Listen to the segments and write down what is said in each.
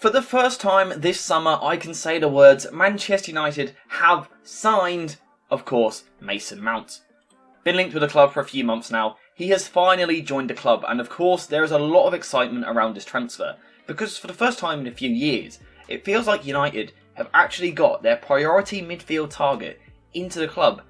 For the first time this summer, I can say the words Manchester United have signed, of course, Mason Mount. Been linked with the club for a few months now. He has finally joined the club, and of course there is a lot of excitement around this transfer, because for the first time in a few years, it feels like United have actually got their priority midfield target into the club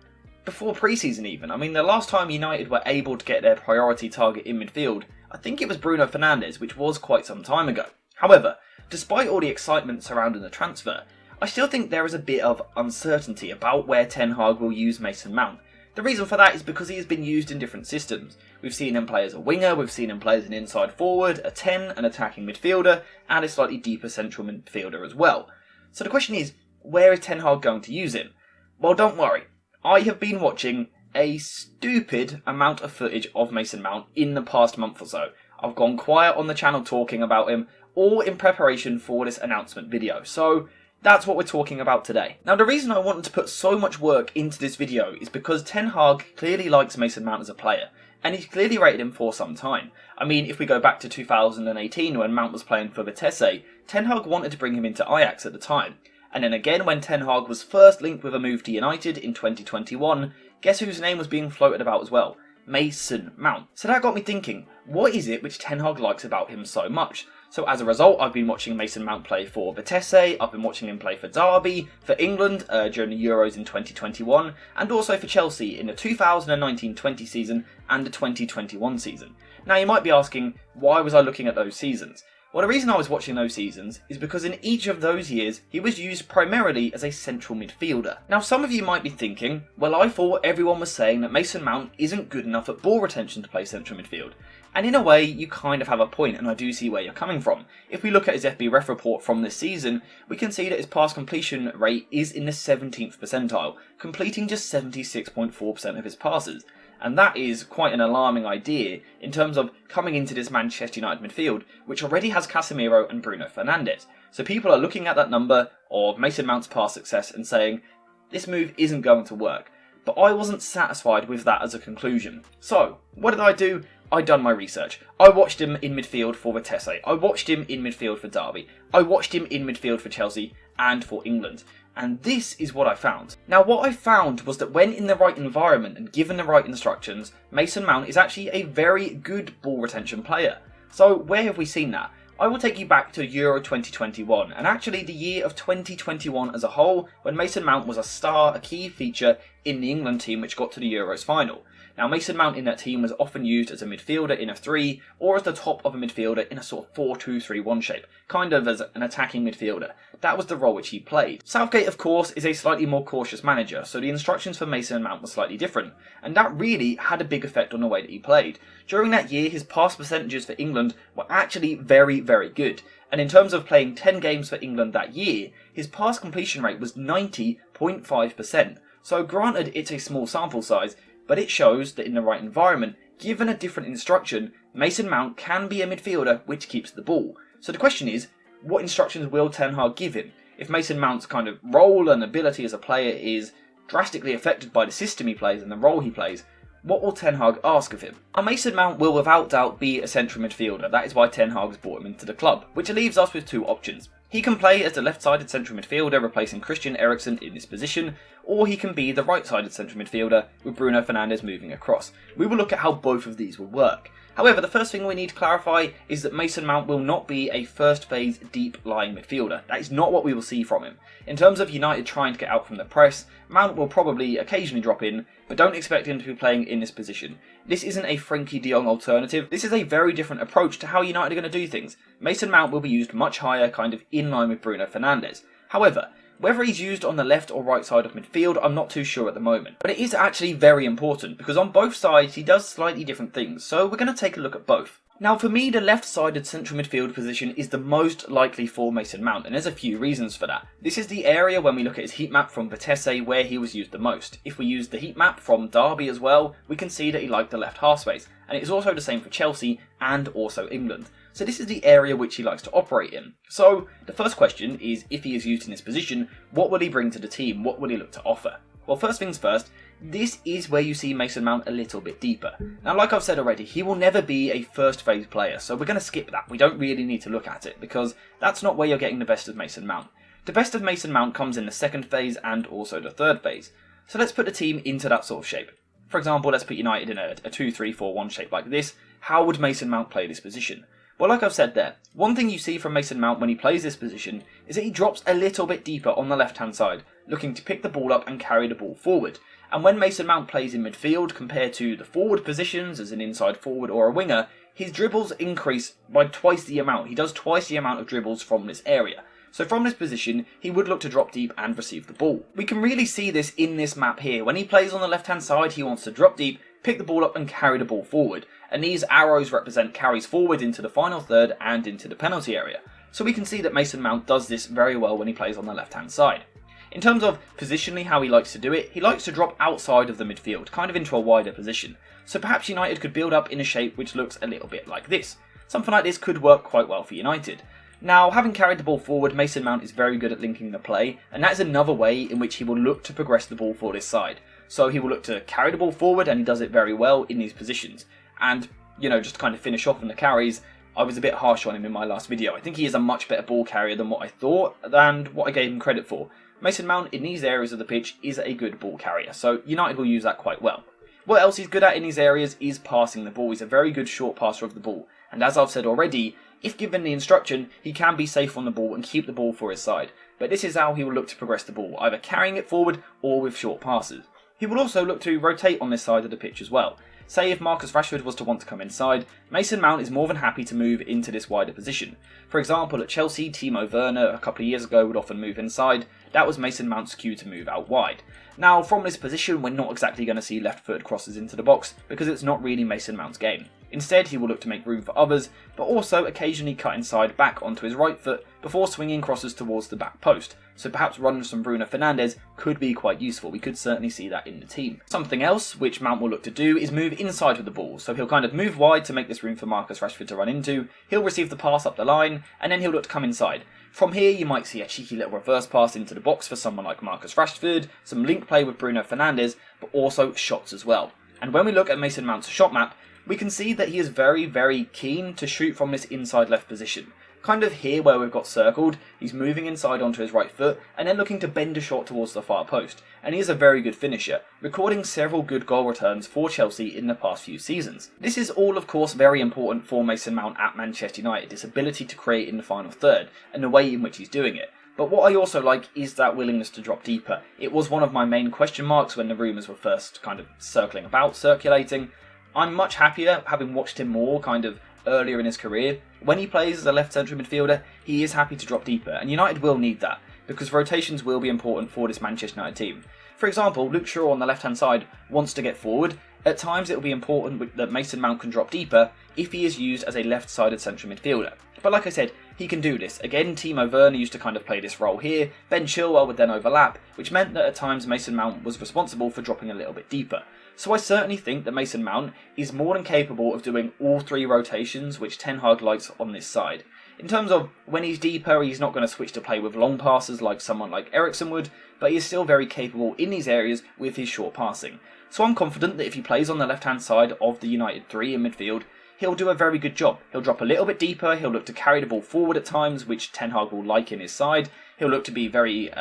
before pre-season even. I mean, the last time United were able to get their priority target in midfield, I think it was Bruno Fernandes, which was quite some time ago. However, despite all the excitement surrounding the transfer, I still think there is a bit of uncertainty about where Ten Hag will use Mason Mount. The reason for that is because he has been used in different systems. We've seen him play as a winger, we've seen him play as an inside forward, a 10, an attacking midfielder, and a slightly deeper central midfielder as well. So the question is, where is Ten Hag going to use him? Well, don't worry. I have been watching a stupid amount of footage of Mason Mount in the past month or so. I've gone quiet on the channel talking about him, all in preparation for this announcement video. So that's what we're talking about today. Now, the reason I wanted to put so much work into this video is because Ten Hag clearly likes Mason Mount as a player, and he's clearly rated him for some time. I mean, if we go back to 2018 when Mount was playing for Vitesse, Ten Hag wanted to bring him into Ajax at the time. And then again when Ten Hag was first linked with a move to United in 2021, guess whose name was being floated about as well? Mason Mount. So that got me thinking, what is it which Ten Hag likes about him so much? So as a result, I've been watching Mason Mount play for Vitesse, I've been watching him play for Derby, for England during the Euros in 2021, and also for Chelsea in the 2019-20 season and the 2021 season. Now you might be asking, why was I looking at those seasons? Well, the reason I was watching those seasons is because in each of those years, he was used primarily as a central midfielder. Now, some of you might be thinking, well, I thought everyone was saying that Mason Mount isn't good enough at ball retention to play central midfield. And in a way, you kind of have a point, and I do see where you're coming from. If we look at his FB report from this season, we can see that his pass completion rate is in the 17th percentile, completing just 76.4% of his passes. And that is quite an alarming idea in terms of coming into this Manchester United midfield, which already has Casemiro and Bruno Fernandes. So people are looking at that number of Mason Mount's pass success and saying, this move isn't going to work. But I wasn't satisfied with that as a conclusion. So, what did I do? I done my research. I watched him in midfield for Vitesse. I watched him in midfield for Derby. I watched him in midfield for Chelsea and for England. And this is what I found. Now, what I found was that when in the right environment and given the right instructions, Mason Mount is actually a very good ball retention player. So where have we seen that? I will take you back to Euro 2021, and actually the year of 2021 as a whole, when Mason Mount was a star, a key feature in the England team which got to the Euros final. Now, Mason Mount in that team was often used as a midfielder in a 3, or as the top of a midfielder in a sort of 4-2-3-1 shape, kind of as an attacking midfielder. That was the role which he played. Southgate, of course, is a slightly more cautious manager, so the instructions for Mason Mount were slightly different, and that really had a big effect on the way that he played. During that year, his pass percentages for England were actually very, very good, and in terms of playing 10 games for England that year, his pass completion rate was 90.5%. So granted, it's a small sample size, but it shows that in the right environment, given a different instruction, Mason Mount can be a midfielder which keeps the ball. So the question is, what instructions will Ten Hag give him? If Mason Mount's kind of role and ability as a player is drastically affected by the system he plays and the role he plays, what will Ten Hag ask of him? Mason Mount will without doubt be a central midfielder. That is why Ten Hag has brought him into the club, which leaves us with two options. He can play as the left-sided central midfielder, replacing Christian Eriksen in this position, or he can be the right-sided central midfielder with Bruno Fernandes moving across. We will look at how both of these will work. However, the first thing we need to clarify is that Mason Mount will not be a first-phase deep-lying midfielder. That is not what we will see from him. In terms of United trying to get out from the press, Mount will probably occasionally drop in, but don't expect him to be playing in this position. This isn't a Frenkie de Jong alternative. This is a very different approach to how United are going to do things. Mason Mount will be used much higher, kind of in line with Bruno Fernandes. However, whether he's used on the left or right side of midfield, I'm not too sure at the moment. But it is actually very important, because on both sides he does slightly different things, so we're going to take a look at both. Now, for me, the left-sided central midfield position is the most likely for Mason Mount, and there's a few reasons for that. This is the area when we look at his heat map from Vitesse where he was used the most. If we use the heat map from Derby as well, we can see that he liked the left half space, and it is also the same for Chelsea and also England. So this is the area which he likes to operate in. So the first question is, if he is used in this position, what will he bring to the team? What will he look to offer? Well, first things first, this is where you see Mason Mount a little bit deeper. Now, like I've said already, he will never be a first phase player, so we're going to skip that. We don't really need to look at it, because that's not where you're getting the best of Mason Mount. The best of Mason Mount comes in the second phase and also the third phase. So let's put the team into that sort of shape. For example, let's put United in a 2-3-4-1 shape like this. How would Mason Mount play this position? Well, like I've said there, one thing you see from Mason Mount when he plays this position is that he drops a little bit deeper on the left-hand side, looking to pick the ball up and carry the ball forward. And when Mason Mount plays in midfield compared to the forward positions as an inside forward or a winger, his dribbles increase by twice the amount. He does twice the amount of dribbles from this area. So from this position, he would look to drop deep and receive the ball. We can really see this in this map here. When he plays on the left-hand side, he wants to drop deep, pick the ball up and carry the ball forward. And these arrows represent carries forward into the final third and into the penalty area. So we can see that Mason Mount does this very well when he plays on the left-hand side. In terms of positionally how he likes to do it, he likes to drop outside of the midfield, kind of into a wider position. So perhaps United could build up in a shape which looks a little bit like this. Something like this could work quite well for United. Now, having carried the ball forward, Mason Mount is very good at linking the play, and that is another way in which he will look to progress the ball for this side. So he will look to carry the ball forward, and he does it very well in these positions. And, just to kind of finish off on the carries, I was a bit harsh on him in my last video. I think he is a much better ball carrier than what I thought, and what I gave him credit for. Mason Mount, in these areas of the pitch, is a good ball carrier, so United will use that quite well. What else he's good at in these areas is passing the ball. He's a very good short passer of the ball, and as I've said already, if given the instruction, he can be safe on the ball and keep the ball for his side. But this is how he will look to progress the ball, either carrying it forward or with short passes. He will also look to rotate on this side of the pitch as well. Say if Marcus Rashford was to want to come inside, Mason Mount is more than happy to move into this wider position. For example, at Chelsea, Timo Werner a couple of years ago would often move inside. That was Mason Mount's cue to move out wide. Now, from this position, we're not exactly going to see left-footed crosses into the box because it's not really Mason Mount's game. Instead, he will look to make room for others, but also occasionally cut inside back onto his right foot before swinging crosses towards the back post. So perhaps runs from Bruno Fernandes could be quite useful. We could certainly see that in the team. Something else which Mount will look to do is move inside with the ball. So he'll kind of move wide to make this room for Marcus Rashford to run into. He'll receive the pass up the line, and then he'll look to come inside. From here, you might see a cheeky little reverse pass into the box for someone like Marcus Rashford, some link play with Bruno Fernandes, but also shots as well. And when we look at Mason Mount's shot map, we can see that he is very, very keen to shoot from this inside left position. Kind of here where we've got circled, he's moving inside onto his right foot and then looking to bend a shot towards the far post. And he is a very good finisher, recording several good goal returns for Chelsea in the past few seasons. This is all of course very important for Mason Mount at Manchester United, his ability to create in the final third and the way in which he's doing it. But what I also like is that willingness to drop deeper. It was one of my main question marks when the rumours were first kind of circulating. I'm much happier having watched him more kind of earlier in his career. When he plays as a left central midfielder, he is happy to drop deeper, and United will need that, because rotations will be important for this Manchester United team. For example, Luke Shaw on the left-hand side wants to get forward. At times it will be important that Mason Mount can drop deeper if he is used as a left-sided central midfielder. But like I said, he can do this. Again, Timo Werner used to kind of play this role here. Ben Chilwell would then overlap, which meant that at times Mason Mount was responsible for dropping a little bit deeper. So I certainly think that Mason Mount is more than capable of doing all three rotations which Ten Hag likes on this side. In terms of when he's deeper, he's not going to switch to play with long passes like someone like Eriksen would, but he is still very capable in these areas with his short passing. So I'm confident that if he plays on the left-hand side of the United 3 in midfield, he'll do a very good job. He'll drop a little bit deeper, he'll look to carry the ball forward at times, which Ten Hag will like in his side. He'll look to be very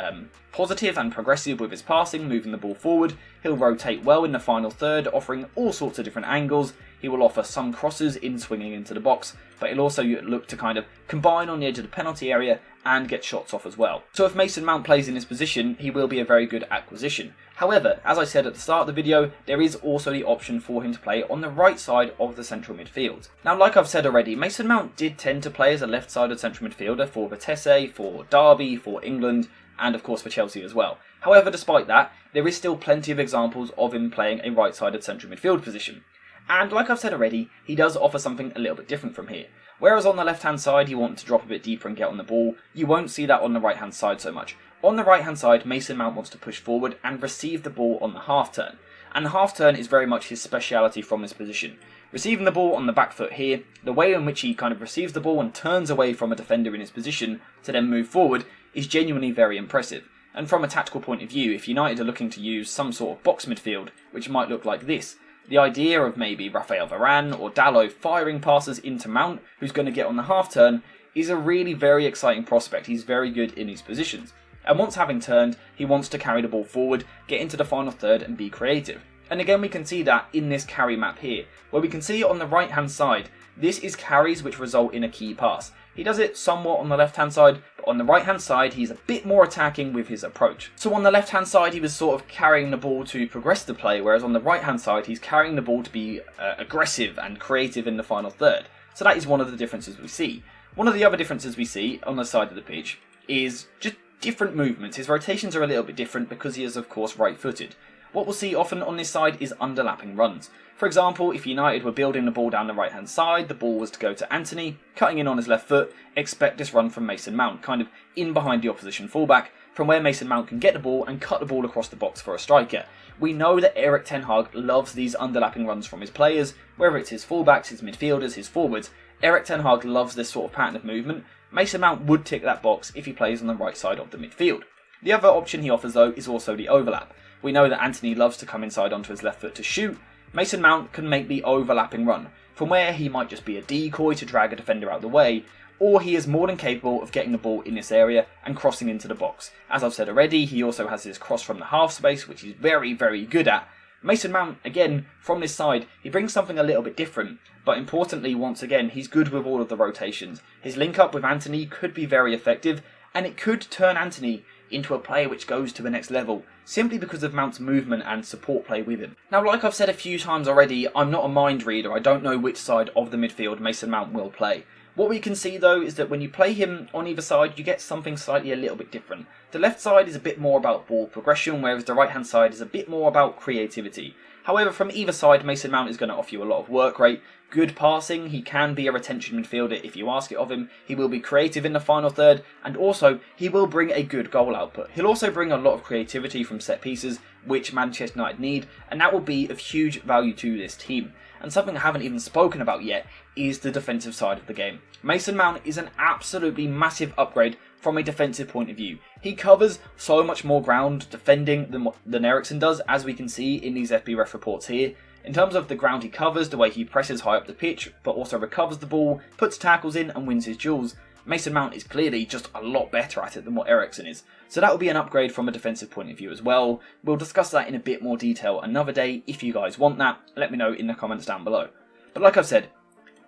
positive and progressive with his passing, moving the ball forward. He'll rotate well in the final third, offering all sorts of different angles. He will offer some crosses in swinging into the box, but he'll also look to kind of combine on the edge of the penalty area and get shots off as well. So if Mason Mount plays in this position, he will be a very good acquisition. However, as I said at the start of the video, there is also the option for him to play on the right side of the central midfield. Now, like I've said already, Mason Mount did tend to play as a left-sided central midfielder for Vitesse, for Derby, for England, and of course for Chelsea as well. However, despite that, there is still plenty of examples of him playing a right-sided central midfield position. And like I've said already, he does offer something a little bit different from here. Whereas on the left-hand side, you want to drop a bit deeper and get on the ball, you won't see that on the right-hand side so much. On the right-hand side, Mason Mount wants to push forward and receive the ball on the half-turn. And the half-turn is very much his speciality from this position. Receiving the ball on the back foot here, the way in which he kind of receives the ball and turns away from a defender in his position to then move forward is genuinely very impressive. And from a tactical point of view, if United are looking to use some sort of box midfield, which might look like this, the idea of maybe Raphael Varane or Dalot firing passes into Mount, who's going to get on the half turn, is a really very exciting prospect. He's very good in these positions. And once having turned, he wants to carry the ball forward, get into the final third and be creative. And again, we can see that in this carry map here, where we can see on the right hand side, this is carries which result in a key pass. He does it somewhat on the left hand side, but on the right hand side he's a bit more attacking with his approach. So on the left hand side he was sort of carrying the ball to progress the play, whereas on the right hand side he's carrying the ball to be aggressive and creative in the final third. So that is one of the differences we see. One of the other differences we see on the side of the pitch is just different movements. His rotations are a little bit different because he is of course right footed. What we'll see often on this side is underlapping runs. For example, if United were building the ball down the right hand side, the ball was to go to Antony, cutting in on his left foot, expect this run from Mason Mount, kind of in behind the opposition fullback, from where Mason Mount can get the ball and cut the ball across the box for a striker. We know that Erik ten Hag loves these underlapping runs from his players, whether it's his fullbacks, his midfielders, his forwards. Erik ten Hag loves this sort of pattern of movement. Mason Mount would tick that box if he plays on the right side of the midfield. The other option he offers though is also the overlap. We know that Antony loves to come inside onto his left foot to shoot. Mason Mount can make the overlapping run, from where he might just be a decoy to drag a defender out of the way, or he is more than capable of getting the ball in this area and crossing into the box. As I've said already, he also has his cross from the half space, which he's very, very good at. Mason Mount, again, from this side, he brings something a little bit different, but importantly, once again, he's good with all of the rotations. His link up with Antony could be very effective, and it could turn Antony into a player which goes to the next level, simply because of Mount's movement and support play with him. Now, like I've said a few times already, I'm not a mind reader. I don't know which side of the midfield Mason Mount will play. What we can see though is that when you play him on either side, you get something slightly a little bit different. The left side is a bit more about ball progression, whereas the right hand side is a bit more about creativity. However, from either side, Mason Mount is going to offer you a lot of work rate, good passing, he can be a retention midfielder if you ask it of him, he will be creative in the final third, and also he will bring a good goal output. He'll also bring a lot of creativity from set pieces, which Manchester United need, and that will be of huge value to this team. And something I haven't even spoken about yet is the defensive side of the game. Mason Mount is an absolutely massive upgrade from a defensive point of view. He covers so much more ground defending than Eriksen does, as we can see in these FBref reports here. In terms of the ground he covers, the way he presses high up the pitch, but also recovers the ball, puts tackles in and wins his duels, Mason Mount is clearly just a lot better at it than what Eriksen is. So that will be an upgrade from a defensive point of view as well. We'll discuss that in a bit more detail another day. If you guys want that, let me know in the comments down below. But like I've said,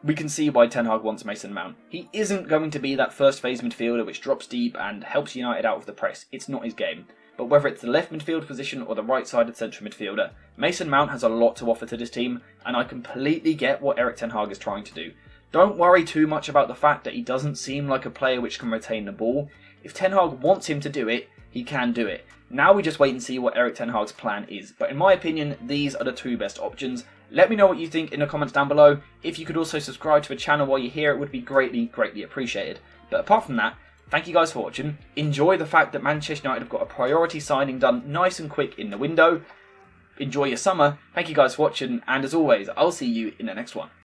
we can see why Ten Hag wants Mason Mount. He isn't going to be that first phase midfielder which drops deep and helps United out of the press. It's not his game. But whether it's the left midfield position or the right-sided central midfielder, Mason Mount has a lot to offer to this team, and I completely get what Erik ten Hag is trying to do. Don't worry too much about the fact that he doesn't seem like a player which can retain the ball. If Ten Hag wants him to do it, he can do it. Now we just wait and see what Erik ten Hag's plan is. But in my opinion, these are the two best options. Let me know what you think in the comments down below. If you could also subscribe to the channel while you're here, it would be greatly, greatly appreciated. But apart from that, thank you guys for watching. Enjoy the fact that Manchester United have got a priority signing done nice and quick in the window. Enjoy your summer. Thank you guys for watching, and as always, I'll see you in the next one.